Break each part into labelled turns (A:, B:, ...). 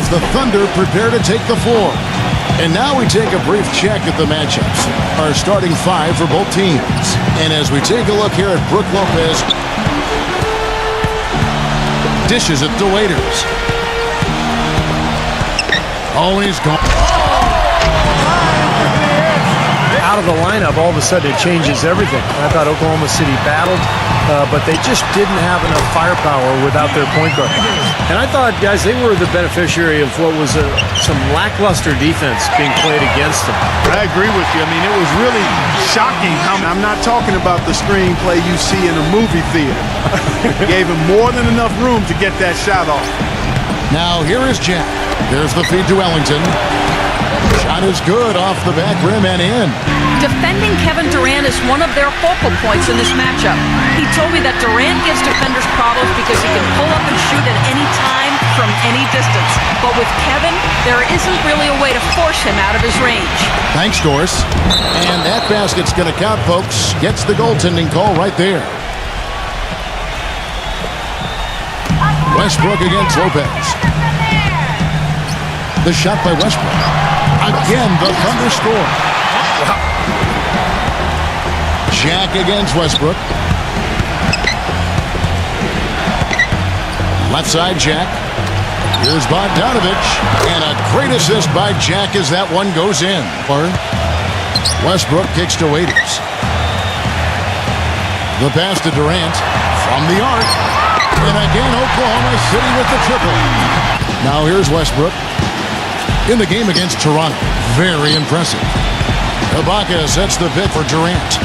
A: as the Thunder prepare to take the floor. And now we take a brief check at the matchups. Our starting five for both teams. And as we take a look here at Brook Lopez, dishes it to Waiters. Oh, he's gone.
B: Out of the lineup, all of a sudden it changes everything. I thought Oklahoma City battled, but they just didn't have enough firepower without their point guard. And I thought, guys, they were the beneficiary of what was some lackluster defense being played against them.
C: I agree with you. I mean, it was really shocking how I'm not talking about the screenplay you see in a movie theater. Gave him more than enough room to get that shot off.
A: Now here is Jack. There's the feed to Ellington. Shot is good off the back rim and in.
D: Defending Kevin Durant is one of their focal points in this matchup. He told me that Durant gives defenders problems because he can pull up and shoot at any time from any distance. But with Kevin, there isn't really a way to force him out of his range.
A: Thanks, Doris. And that basket's going to count, folks. Gets the goaltending call right there. Westbrook against Lopez. The shot by Westbrook. Again, the Thunder score. Jack against Westbrook. Left side, Jack. Here's Bogdanovich. And a great assist by Jack as that one goes in. Westbrook kicks to Waiters. The pass to Durant from the arc. And again, Oklahoma City with the triple. Now here's Westbrook. In the game against Toronto. Very impressive. Ibaka sets the pick for Durant.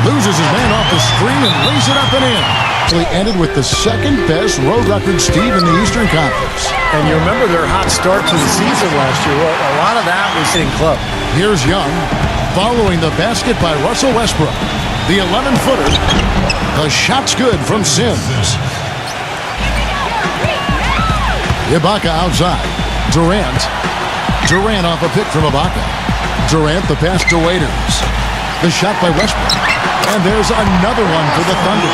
A: Loses his man off the screen and lays it up and in. He ended with the second best road record, Steve, in the Eastern Conference.
B: And you remember their hot start to the season last year. Well, a lot of that was in club.
A: Here's Young following the basket by Russell Westbrook. The 11-footer. The shot's good from Sims. Ibaka outside. Durant off a pick from Ibaka. Durant the pass to Waiters. The shot by Westbrook. And there's another one for the Thunder.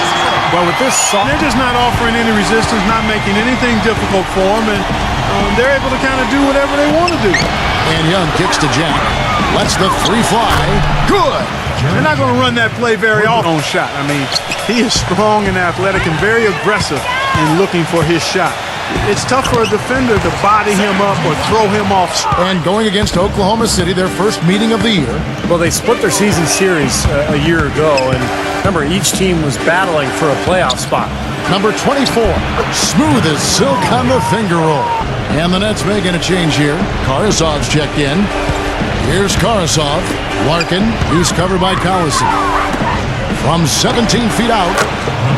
C: Well, with this song, they're just not offering any resistance, not making anything difficult for them, and they're able to kind of do whatever they want to do.
A: And Young kicks to Jack. Lets the three fly. Good.
C: They're not going to run that play very often. Shot. I mean, he is strong and athletic and very aggressive in looking for his shot. It's tough for a defender to body him up or throw him off.
A: And going against Oklahoma City, their first meeting of the year.
B: Well, they split their season series a year ago, and remember, each team was battling for a playoff spot.
A: Number 24, smooth as silk on the finger roll. And the Nets making a change here. Karasov's checked in. Here's Karasov. Larkin, he's covered by Collison. From 17 feet out,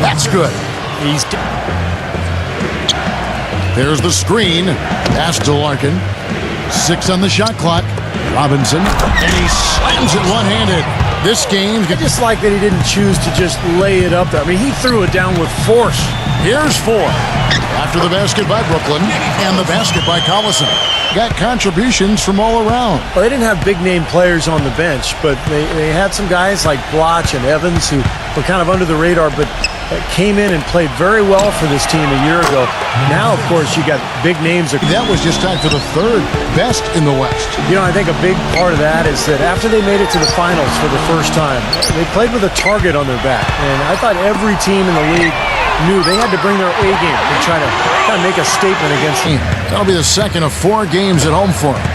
A: that's good. There's the screen. Pass to Larkin. 6 on the shot clock. Robinson. And he slams it one-handed. This game...
B: I just like that he didn't choose to just lay it up there. I mean, he threw it down with force.
A: Here's 4. After the basket by Brooklyn and the basket by Collison. Got contributions from all around.
B: Well, they didn't have big-name players on the bench, but they had some guys like Bloch and Evans who were kind of under the radar, but came in and played very well for this team a year ago. Now, of course, you got big names.
A: That was just tied for the 3rd best in the West.
B: You know, I think a big part of that is that after they made it to the finals for the first time, they played with a target on their back. And I thought every team in the league knew they had to bring their A game and try to kind of make a statement against them.
A: That'll be the second of 4 games at home for him.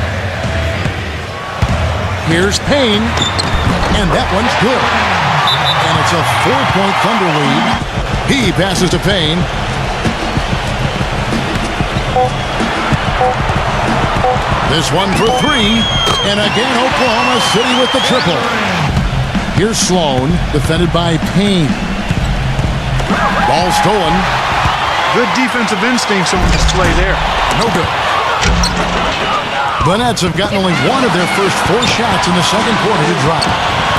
A: Here's Payne, and that one's good. And it's a 4-point Thunder lead. He passes to Payne. This one for 3, and again Oklahoma City with the triple. Here's Sloan, defended by Payne. Ball stolen.
C: Good defensive instincts on display there.
A: No good. The Nets have gotten only one of their first 4 shots in the second quarter to drop.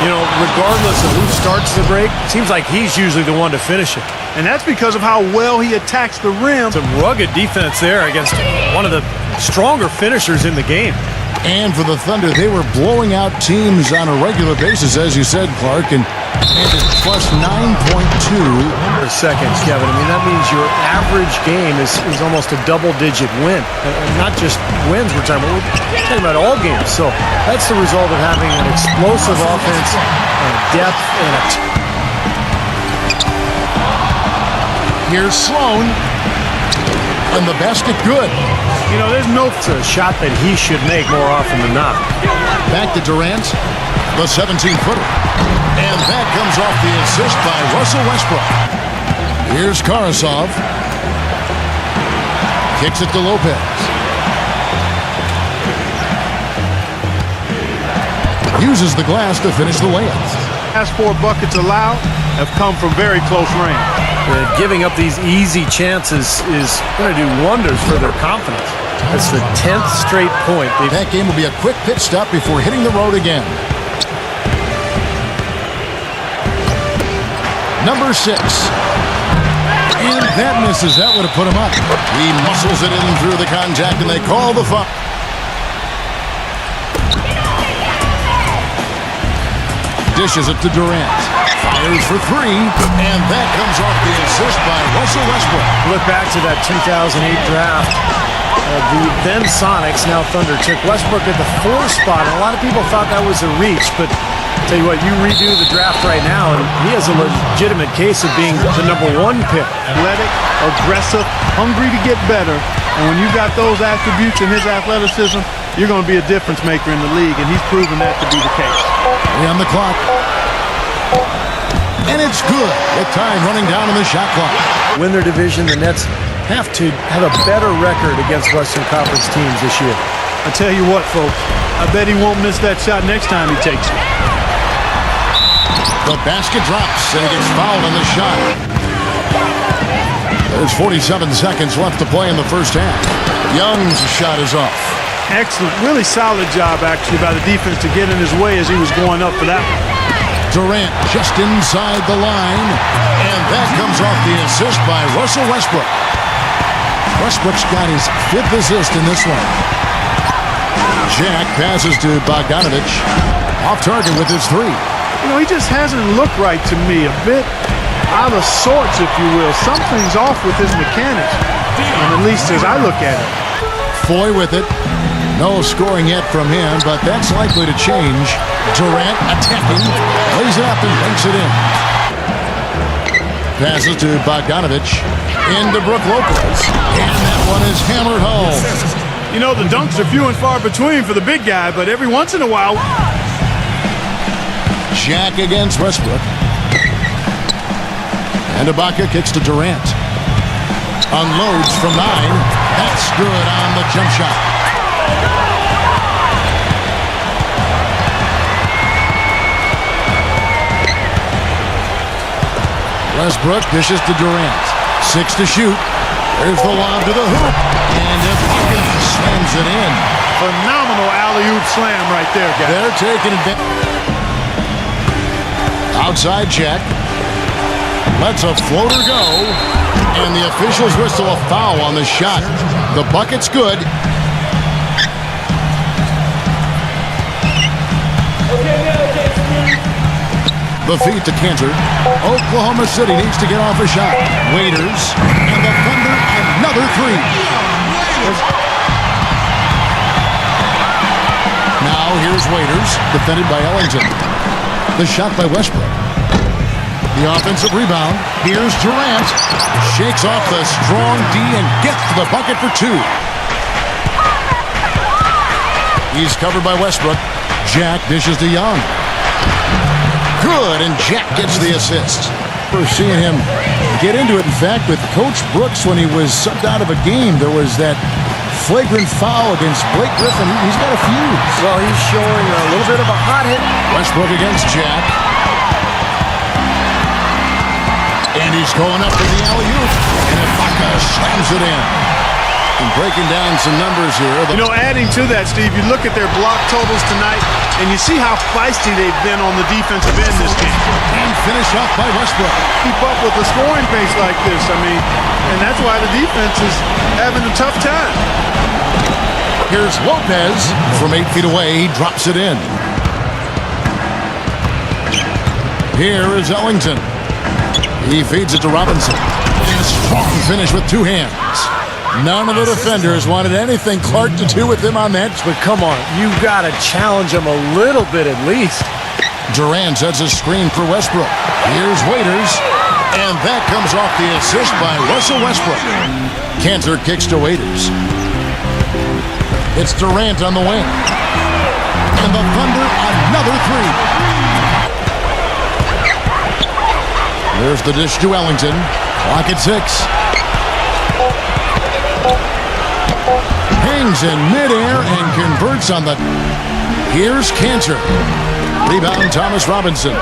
B: You know, regardless of who starts the break, it seems like he's usually the one to finish it.
C: And that's because of how well he attacks the rim.
B: Some rugged defense there against one of the stronger finishers in the game.
A: And for the Thunder, they were blowing out teams on a regular basis, as you said, Clark, and it's plus 9.2
B: seconds, Kevin. I mean, that means your average game is almost a double-digit win. And not just wins we're talking about all games. So that's the result of having an explosive offense, depth, and
A: Here's Sloan. And the basket good.
B: you know, there's no a shot that he should make more often than not.
A: Back to Durant, the 17-footer. And that comes off the assist by Russell Westbrook. Here's Karasov. Kicks it to Lopez. Uses the glass to finish the layup.
C: Last 4 buckets allowed have come from very close range.
B: Giving up these easy chances is going to do wonders for their confidence. That's the 10th straight point.
A: That game will be a quick pit stop before hitting the road again. Number 6. And that misses. That would have put him up. He muscles it in through the contact, and they call the foul. Dishes it to Durant. Fires for 3, and that comes off the assist by Russell Westbrook.
B: Look back to that 2008 draft. The then Sonics, now Thunder, took Westbrook at the 4 spot, and a lot of people thought that was a reach, but I'll tell you what, you redo the draft right now, and he has a legitimate case of being the number 1 pick.
C: Athletic, aggressive, hungry to get better, and when you got those attributes in his athleticism, you're going to be a difference maker in the league, and he's proven that to be the case.
A: 3 on the clock. And it's good with time running down on the shot clock.
B: Win their division, the Nets have to have a better record against Western Conference teams this year.
C: I tell you what, folks, I bet he won't miss that shot next time he takes it.
A: The basket drops, and he gets fouled on the shot. There's 47 seconds left to play in the first half. Young's shot is off.
C: Excellent, really solid job, actually, by the defense to get in his way as he was going up for that one.
A: Durant just inside the line, and that comes off the assist by Russell Westbrook. Westbrook's got his 5th assist in this one. Jack passes to Bogdanovich. Off target with his 3.
C: You know, he just hasn't looked right to me. A bit out of sorts, if you will. Something's off with his mechanics, and at least as I look at it.
A: Foy with it. No scoring yet from him, but that's likely to change. Durant attacking, lays it up and banks it in. Passes to Bogdanovich, into Brook Lopez, and that one is hammered home.
C: You know, the dunks are few and far between for the big guy, but every once in a while...
A: Jack against Westbrook. And Ibaka kicks to Durant. Unloads from 9. That's good on the jump shot. Westbrook dishes to Durant. 6 to shoot. There's the lob to the hoop. And Ibaka slams it in.
C: Phenomenal alley-oop slam right there, guys.
A: They're taking advantage. Outside check. Lets a floater go. And the officials whistle a foul on the shot. The bucket's good. The feed to Cantor. Oklahoma City needs to get off a shot. Waiters. And the Thunder another 3. Now here's Waiters. Defended by Ellington. The shot by Westbrook. The offensive rebound. Here's Durant. Shakes off the strong D and gets to the bucket for 2. He's covered by Westbrook. Jack dishes to Young. Good, and Jack gets the assist. We're seeing him get into it. In fact, with Coach Brooks, when he was subbed out of a game, there was that flagrant foul against Blake Griffin. He's got a few.
B: Well, he's showing a little bit of a hot hit.
A: Westbrook against Jack. And he's going up for the alley-oop. And Ibaka slams it in. And breaking down some numbers here.
C: You know, adding to that, Steve, you look at their block totals tonight, and you see how feisty they've been on the defensive end this game.
A: And finish off by Westbrook.
C: Keep up with the scoring pace like this, I mean, and that's why the defense is having a tough time.
A: Here's Lopez. From 8 feet away, he drops it in. Here is Ellington. He feeds it to Robinson. A strong finish with 2 hands. None of the defenders wanted anything Clark to do with him on that.
B: But come on, you got to challenge him a little bit at least.
A: Durant sets a screen for Westbrook. Here's Waiters. And that comes off the assist by Russell Westbrook. Cantor kicks to Waiters. It's Durant on the wing. And the Thunder another 3. There's the dish to Ellington. Clock at 6. Hangs in midair and converts on the... Here's Cantor. Rebound Thomas Robinson.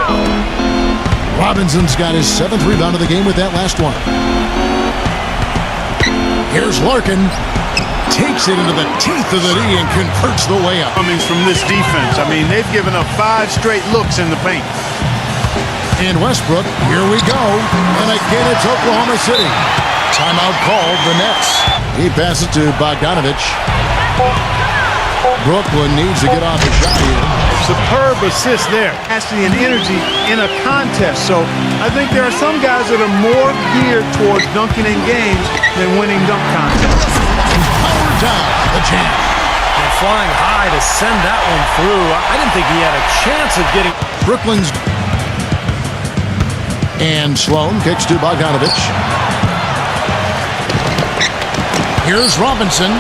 A: Robinson's got his 7th rebound of the game with that last one. Here's Larkin. Takes it into the teeth of the D and converts the layup.
C: Coming from this defense. I mean, they've given up 5 straight looks in the paint.
A: And Westbrook, here we go. And again, it's Oklahoma City. Timeout called, the Nets. He passes to Bogdanovich. Brooklyn needs to get off the shot here.
C: Superb assist there. Capacity and energy in a contest. So I think there are some guys that are more geared towards dunking in games than winning dunk contests.
A: Power down, the jam.
B: And flying high to send that one through. I didn't think he had a chance of getting...
A: Brooklyn's... And Sloan kicks to Bogdanovich. Here's Robinson.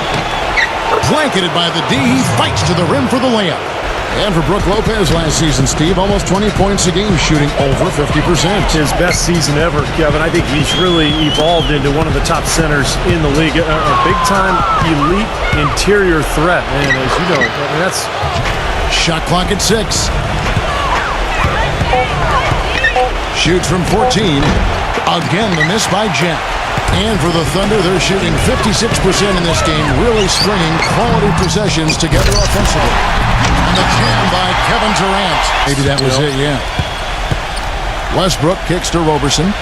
A: Blanketed by the D. He fights to the rim for the layup. And for Brook Lopez last season, Steve, almost 20 points a game, shooting over 50%.
B: His best season ever, Kevin. I think he's really evolved into one of the top centers in the league. A big-time elite interior threat. And as you know, I mean, that's...
A: Shot clock at 6. Shoots from 14. Again, the miss by Jack. And for the Thunder, they're shooting 56% in this game, really stringing quality possessions together offensively. And the jam by Kevin Durant. Maybe that was it, yeah. Westbrook kicks to Roberson.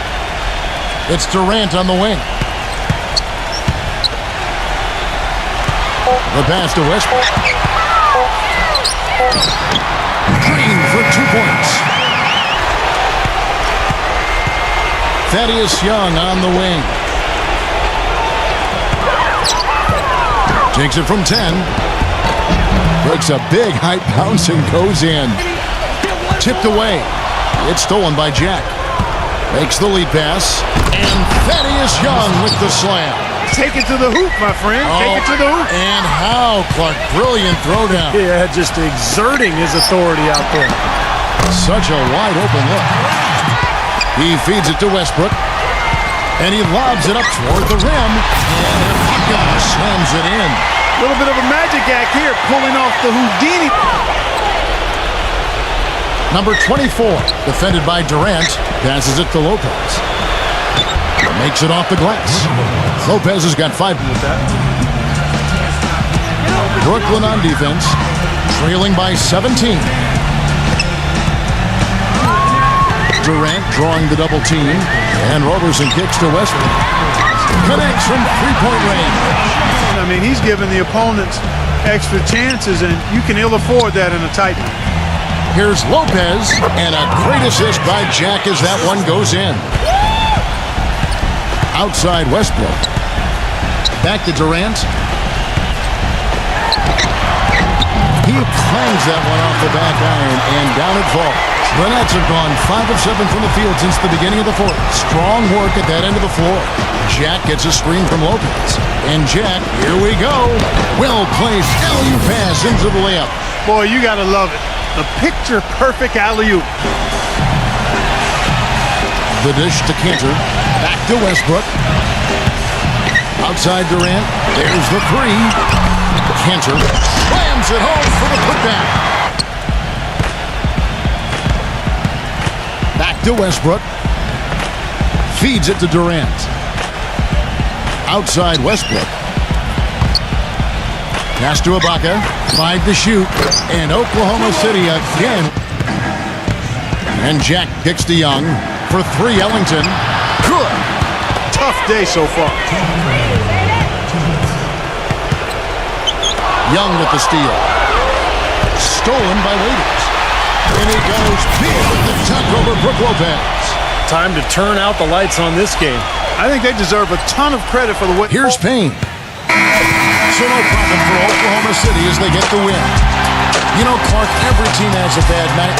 A: It's Durant on the wing. The pass to Westbrook. Green for 2 points. Thaddeus Young on the wing. Takes it from 10. Breaks a big high bounce and goes in. Tipped away. It's stolen by Jack. Makes the lead pass. And Thaddeus Young with the slam.
C: Take it to the hoop, my friend. Take it to the hoop.
A: And how, Clark. Brilliant throwdown.
B: Yeah, just exerting his authority out there.
A: Such a wide open look. He feeds it to Westbrook. And he lobs it up toward the rim. And Ibaka slams it in.
C: A little bit of a magic act here, pulling off the Houdini.
A: Number 24, defended by Durant, passes it to Lopez. Makes it off the glass. Lopez has got 5 with that. Brooklyn on defense, trailing by 17. Durant drawing the double team, and Roberson kicks to Westbrook. Connects from 3-point range.
C: I mean, he's giving the opponents extra chances, and you can ill afford that in a tight one.
A: Here's Lopez, and a great assist by Jack as that one goes in. Outside Westbrook. Back to Durant. He clangs that one off the back iron, and down it falls. The Nets have gone 5 of 7 from the field since the beginning of the 4th. Strong work at that end of the floor. Jack gets a screen from Lopez. And Jack, here we go. Well-placed alley-oop pass into the layup.
C: Boy, you got to love it. The picture-perfect alley-oop.
A: The dish to Cantor. Back to Westbrook. Outside Durant. There's the 3. Cantor slams it home for the putback. Back to Westbrook. Feeds it to Durant. Outside Westbrook. Pass to Ibaka. 5 to shoot. And Oklahoma City again. And Jack kicks to Young. For 3, Ellington. Good.
C: Tough day so far.
A: Young with the steal. Stolen by Waiters. And he goes big with the tuck over Brook Lopez.
B: Time to turn out the lights on this game.
C: I think they deserve a ton of credit for the way.
A: Here's Payne. So no problem for Oklahoma City as they get the win. You know, Clark, every team has a bad night.